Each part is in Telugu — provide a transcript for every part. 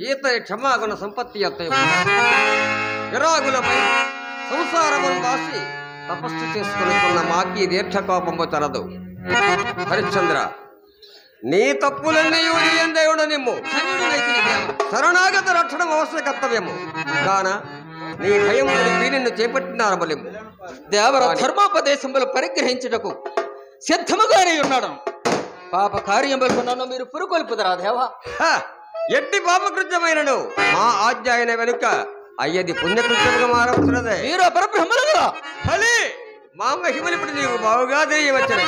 ఈత క్షమాగుణ సంపత్తి విరాగులపై సంసారమును వాసి తపస్సు చేసుకున్న మాకి దీర్ఘకోపము తరదు. హరిశ్చంద్ర, నీ తప్పులన్నీ దేవుడు నిమ్ము. శరణాగత రక్షణ అవశ్య కర్తవ్యము కాన నీ భయములు వీరిని చేపట్టినారమలిము. దేవర ధర్మోపదేశములు పరిగ్రహించుటకు సిద్ధముగానే ఉన్నాడు. పాప కార్యములకు నన్ను మీరు పురుకొల్పుదరా దేవా? ఎట్టి పాపకృత్యమైనను మా ఆజ్ఞ అయిన వెనుక అయ్యది పుణ్యకృత్యముగా మారవలసినదే. మీరు పరబ్రహ్మలుగా ఫలి మా మహిమలు ఇప్పుడు నీకు బావుగా తెలియవచ్చును.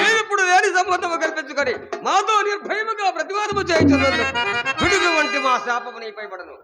మీరిప్పుడు వేడి సంబంధము కల్పించుకొని మాతో నిర్భయముగా ప్రతివాదము చేయించున్నందుకు పిడుగు వంటి మా శాపము నీపై పడను.